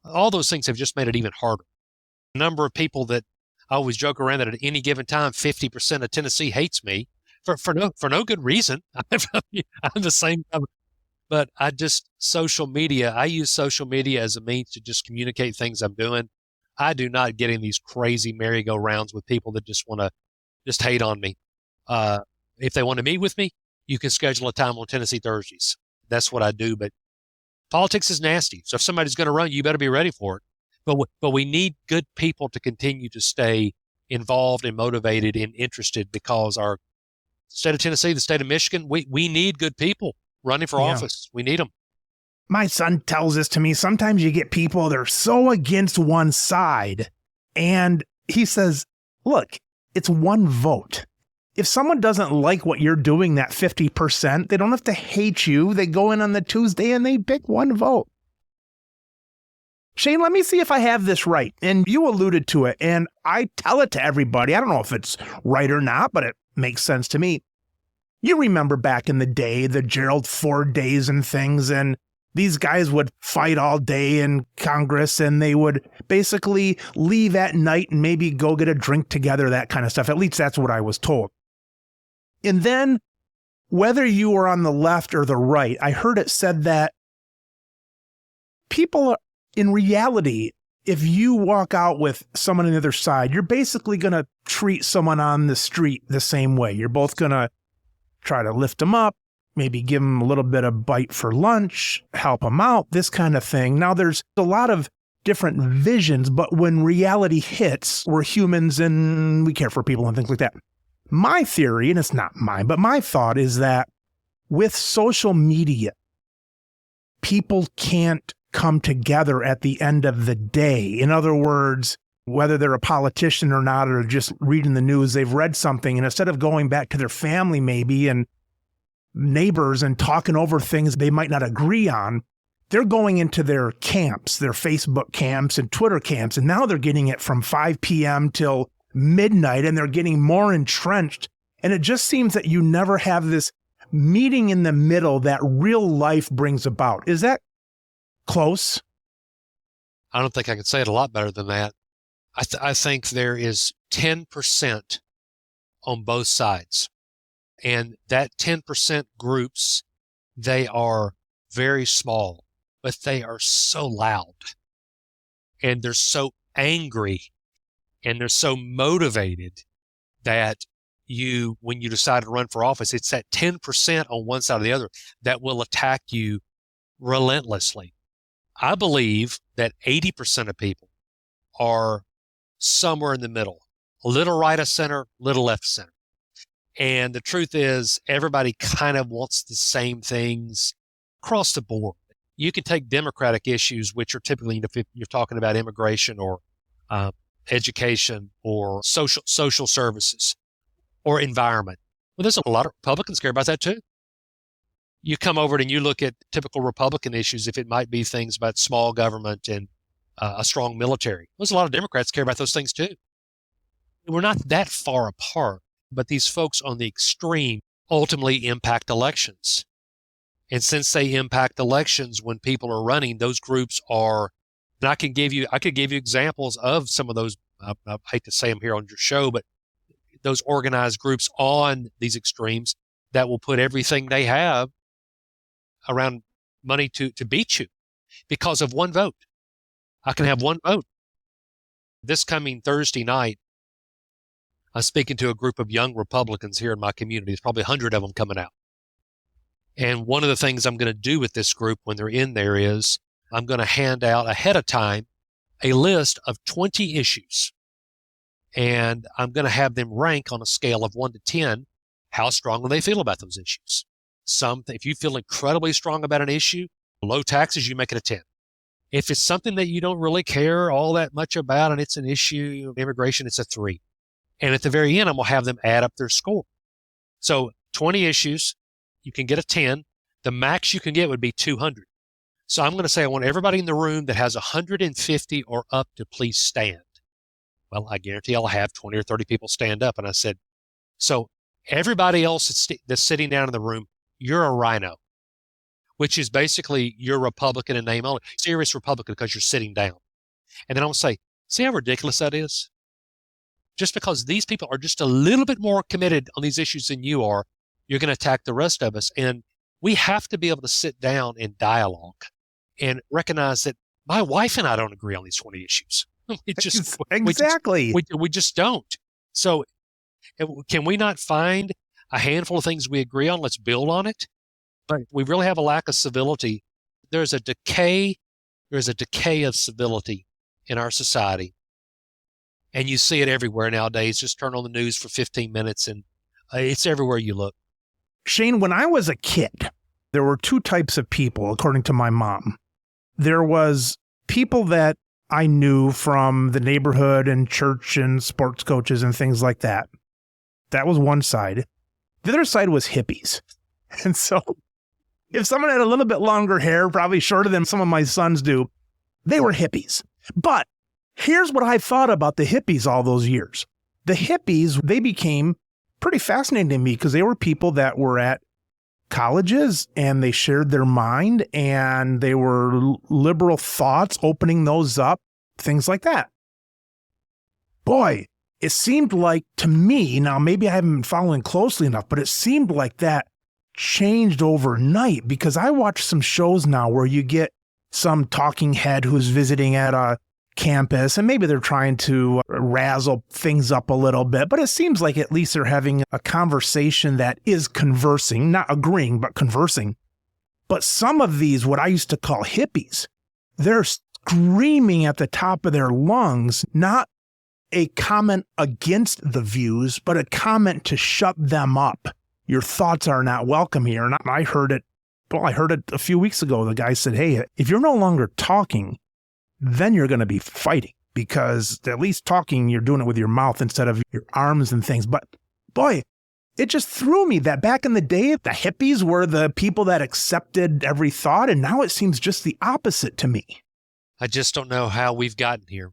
all those things have just made it even harder. A number of people that I always joke around that at any given time, 50% of Tennessee hates me for no good reason. I'm the same. But I use social media as a means to just communicate things I'm doing. I do not get in these crazy merry-go-rounds with people that just want to just hate on me. If they want to meet with me, you can schedule a time on Tennessee Thursdays. That's what I do. But politics is nasty. So if somebody's going to run, you better be ready for it. But we need good people to continue to stay involved and motivated and interested, because our state of Tennessee, the state of Michigan, we need good people running for office. We need them. My son tells this to me. Sometimes you get people, they're so against one side. And he says, look, it's one vote. If someone doesn't like what you're doing, that 50%, they don't have to hate you. They go in on the Tuesday and they pick one vote. Shane, let me see if I have this right. And you alluded to it, and I tell it to everybody. I don't know if it's right or not, but it makes sense to me. You remember back in the day, the Gerald Ford days and things, and these guys would fight all day in Congress, and they would basically leave at night and maybe go get a drink together, that kind of stuff. At least that's what I was told. And then, whether you were on the left or the right, I heard it said that people, in reality, if you walk out with someone on the other side, you're basically going to treat someone on the street the same way. You're both going to try to lift them up, maybe give them a little bit of bite for lunch, help them out, this kind of thing. Now, there's a lot of different visions, but when reality hits, we're humans and we care for people and things like that. My theory, and it's not mine, but my thought is that with social media, people can't come together at the end of the day. In other words, whether they're a politician or not, or just reading the news, they've read something, and instead of going back to their family maybe and neighbors and talking over things they might not agree on, they're going into their camps, their Facebook camps and Twitter camps, and now they're getting it from 5 p.m. till midnight, and they're getting more entrenched. And it just seems that you never have this meeting in the middle that real life brings about. Is that close? I don't think I could say it a lot better than that. I think there is 10% on both sides. And that 10% groups, they are very small, but they are so loud. And they're so angry. And they're so motivated that when you decide to run for office, it's that 10% on one side or the other that will attack you relentlessly. I believe that 80% of people are somewhere in the middle, a little right of center, little left of center. And the truth is, everybody kind of wants the same things across the board. You can take Democratic issues, which are typically, if you're talking about immigration or education or social services or environment. Well, there's a lot of Republicans care about that too. You come over and you look at typical Republican issues, if it might be things about small government and a strong military. There's a lot of Democrats care about those things too. We're not that far apart, but these folks on the extreme ultimately impact elections. And since they impact elections when people are running, those groups are, and I could give you examples of some of those. I hate to say them here on your show, but those organized groups on these extremes that will put everything they have around money to beat you because of one vote. I can have one vote. This coming Thursday night, I'm speaking to a group of young Republicans here in my community. There's probably 100 of them coming out. And one of the things I'm going to do with this group when they're in there is I'm going to hand out ahead of time a list of 20 issues. And I'm going to have them rank on a scale of 1 to 10 how strongly they feel about those issues. If you feel incredibly strong about an issue, low taxes, you make it a 10. If it's something that you don't really care all that much about and it's an issue of immigration, it's a 3. And at the very end, I'm going to have them add up their score. So 20 issues, you can get a 10. The max you can get would be 200. So I'm going to say I want everybody in the room that has 150 or up to please stand. Well, I guarantee I'll have 20 or 30 people stand up. And I said, so everybody else that's sitting down in the room, you're a rhino, which is basically you're Republican in name only, serious Republican because you're sitting down. And then I'll say, see how ridiculous that is? Just because these people are just a little bit more committed on these issues than you are, you're going to attack the rest of us. And we have to be able to sit down and dialogue and recognize that my wife and I don't agree on these 20 issues. Exactly. We just don't. So can we not find a handful of things we agree on? Let's build on it. But we really have a lack of civility. There's a decay of civility in our society. And you see it everywhere nowadays. Just turn on the news for 15 minutes and it's everywhere you look. Shane, when I was a kid, there were 2 types of people, according to my mom. There was people that I knew from the neighborhood and church and sports coaches and things like that. That was one side. The other side was hippies. And so if someone had a little bit longer hair, probably shorter than some of my sons do, they were hippies. But here's what I thought about the hippies all those years. The hippies, they became pretty fascinating to me because they were people that were at colleges and they shared their mind and they were liberal thoughts, opening those up, things like that. Boy, it seemed like to me, now maybe I haven't been following closely enough, but it seemed like that changed overnight because I watch some shows now where you get some talking head who's visiting at a campus and maybe they're trying to razzle things up a little bit, but it seems like at least they're having a conversation that is conversing, not agreeing, but conversing. But some of these, what I used to call hippies, they're screaming at the top of their lungs, not a comment against the views, but a comment to shut them up. Your thoughts are not welcome here. And I heard it a few weeks ago. The guy said, hey, if you're no longer talking, then you're going to be fighting because at least talking, you're doing it with your mouth instead of your arms and things. But boy, it just threw me that back in the day, the hippies were the people that accepted every thought. And now it seems just the opposite to me. I just don't know how we've gotten here,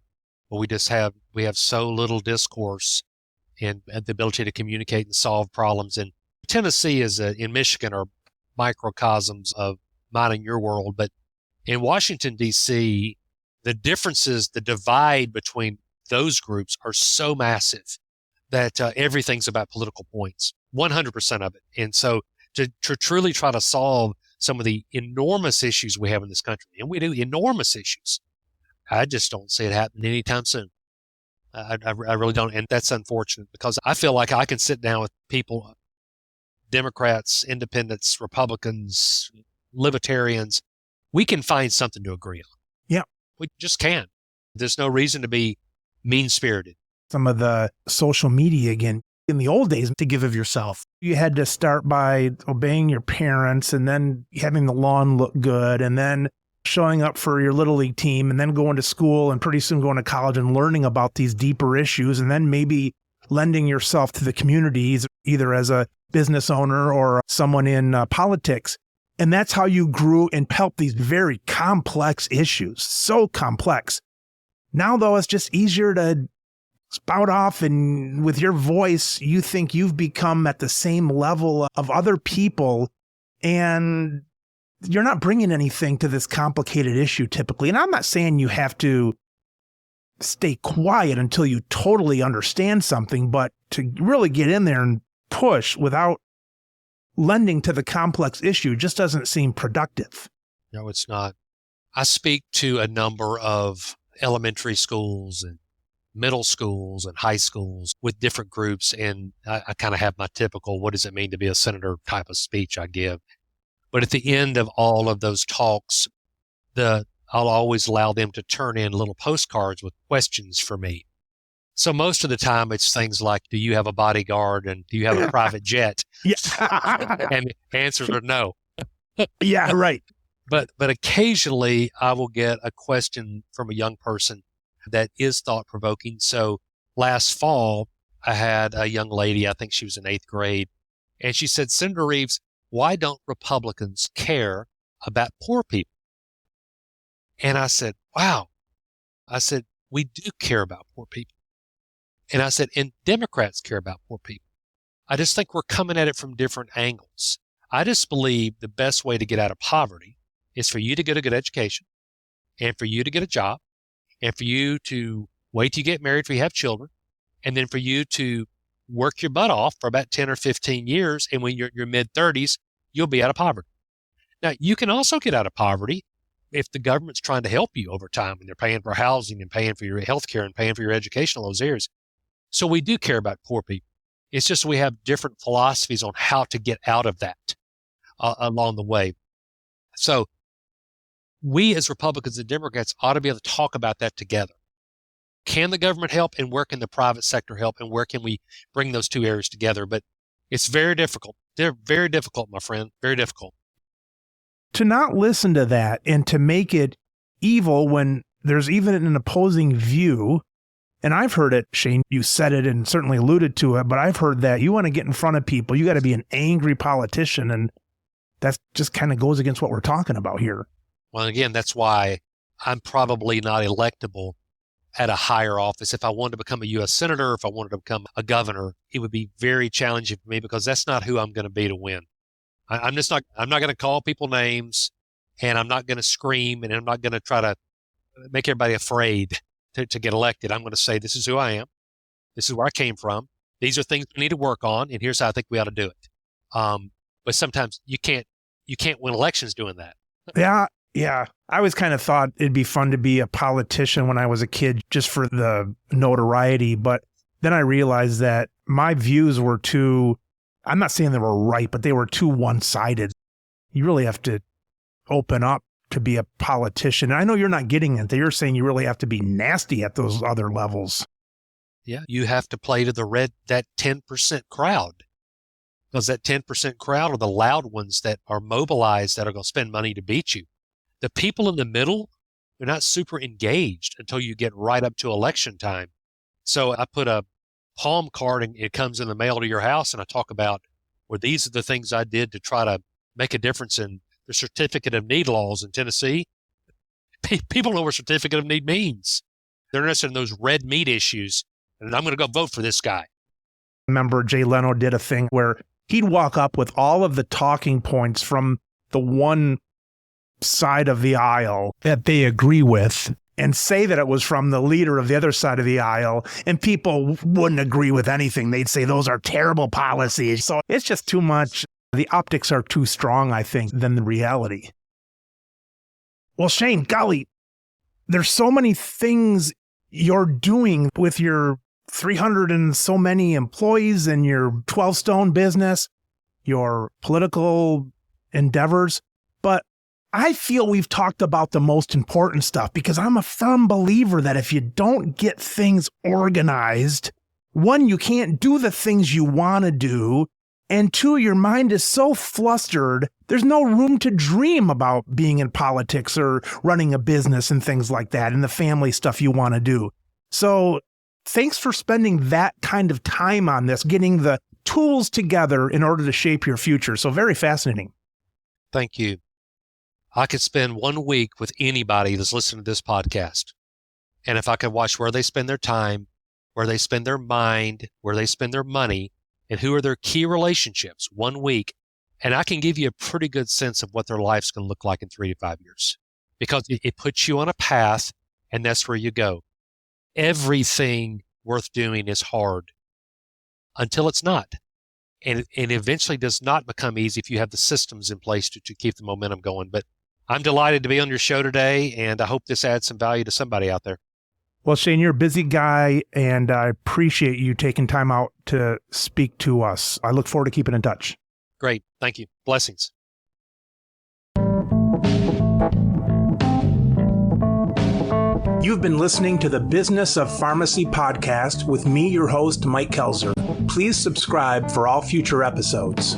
but we have so little discourse and the ability to communicate and solve problems. And Tennessee in Michigan are microcosms of mine and your world. But in Washington, D.C., the differences, the divide between those groups are so massive that everything's about political points, 100% of it. And so to truly try to solve some of the enormous issues we have in this country, and we do enormous issues, I just don't see it happening anytime soon. I really don't. And that's unfortunate because I feel like I can sit down with people, Democrats, independents, Republicans, libertarians. We can find something to agree on. Yeah. We just can. There's no reason to be mean-spirited. Some of the social media, again, in the old days, to give of yourself, you had to start by obeying your parents and then having the lawn look good and then showing up for your Little League team and then going to school and pretty soon going to college and learning about these deeper issues and then maybe lending yourself to the communities, either as a business owner or someone in politics. And that's how you grew and helped these very complex issues, so complex. Now, though, it's just easier to spout off, and with your voice, you think you've become at the same level of other people, and you're not bringing anything to this complicated issue typically. And I'm not saying you have to stay quiet until you totally understand something, but to really get in there and push without lending to the complex issue just doesn't seem productive. No, it's not. I speak to a number of elementary schools and middle schools and high schools with different groups, and I kind of have my typical, what does it mean to be a senator type of speech I give. But at the end of all of those talks, I'll always allow them to turn in little postcards with questions for me. So most of the time it's things like, do you have a bodyguard and do you have a private jet? Yeah. And the answers are no. Yeah, right. But occasionally I will get a question from a young person that is thought-provoking. So last fall, I had a young lady, I think she was in 8th grade, and she said, Senator Reeves, why don't Republicans care about poor people? And I said, wow. I said, we do care about poor people. And I said, and Democrats care about poor people. I just think we're coming at it from different angles. I just believe the best way to get out of poverty is for you to get a good education, and for you to get a job, and for you to wait till you get married, for you have children, and then for you to work your butt off for about 10 or 15 years. And when you're in your mid-30s, you'll be out of poverty. Now, you can also get out of poverty if the government's trying to help you over time and they're paying for housing and paying for your health care and paying for your education in those areas. So we do care about poor people. It's just we have different philosophies on how to get out of that along the way. So we as Republicans and Democrats ought to be able to talk about that together. Can the government help, and where can the private sector help, and where can we bring those two areas together? But it's very difficult. They're very difficult, my friend, very difficult. To not listen to that and to make it evil when there's even an opposing view. And I've heard it, Shane, you said it and certainly alluded to it, but I've heard that you want to get in front of people, you got to be an angry politician. And that just kind of goes against what we're talking about here. Well, again, that's why I'm probably not electable at a higher office. If I wanted to become a U.S. Senator, if I wanted to become a governor, it would be very challenging for me because that's not who I'm going to be to win. I'm not going to call people names, and I'm not going to scream, and I'm not going to try to make everybody afraid to get elected. I'm going to say, this is who I am. This is where I came from. These are things we need to work on, and here's how I think we ought to do it. But sometimes you can't win elections doing that. Yeah. I always kind of thought it'd be fun to be a politician when I was a kid just for the notoriety. But then I realized that my views were too, I'm not saying they were right, but they were too one-sided. You really have to open up to be a politician. And I know you're not getting it. You're saying you really have to be nasty at those other levels. Yeah, you have to play to that 10% crowd. Because that 10% crowd are the loud ones that are mobilized, that are going to spend money to beat you. The people in the middle, they're not super engaged until you get right up to election time. So I put a palm card and it comes in the mail to your house, and I talk about, well, these are the things I did to try to make a difference in the certificate of need laws in Tennessee. People know what certificate of need means. They're interested in those red meat issues, and I'm going to go vote for this guy. Remember, Jay Leno did a thing where he'd walk up with all of the talking points from the one side of the aisle that they agree with and say that it was from the leader of the other side of the aisle, and people wouldn't agree with anything. They'd say those are terrible policies. So it's just too much. The optics are too strong, I think, than the reality. Well, Shane, golly, there's so many things you're doing with your 300 and so many employees and your 12-stone business, your political endeavors. But I feel we've talked about the most important stuff, because I'm a firm believer that if you don't get things organized, one, you can't do the things you want to do, and two, your mind is so flustered, there's no room to dream about being in politics or running a business and things like that, and the family stuff you want to do. So thanks for spending that kind of time on this, getting the tools together in order to shape your future. So very fascinating. Thank you. I could spend 1 week with anybody that's listening to this podcast. And if I could watch where they spend their time, where they spend their mind, where they spend their money, and who are their key relationships 1 week, and I can give you a pretty good sense of what their life's going to look like in 3 to 5 years, because it puts you on a path, and that's where you go. Everything worth doing is hard until it's not. And it eventually does not become easy if you have the systems in place to keep the momentum going. But I'm delighted to be on your show today, and I hope this adds some value to somebody out there. Well, Shane, you're a busy guy, and I appreciate you taking time out to speak to us. I look forward to keeping in touch. Great. Thank you. Blessings. You've been listening to the Business of Pharmacy podcast with me, your host, Mike Koelzer. Please subscribe for all future episodes.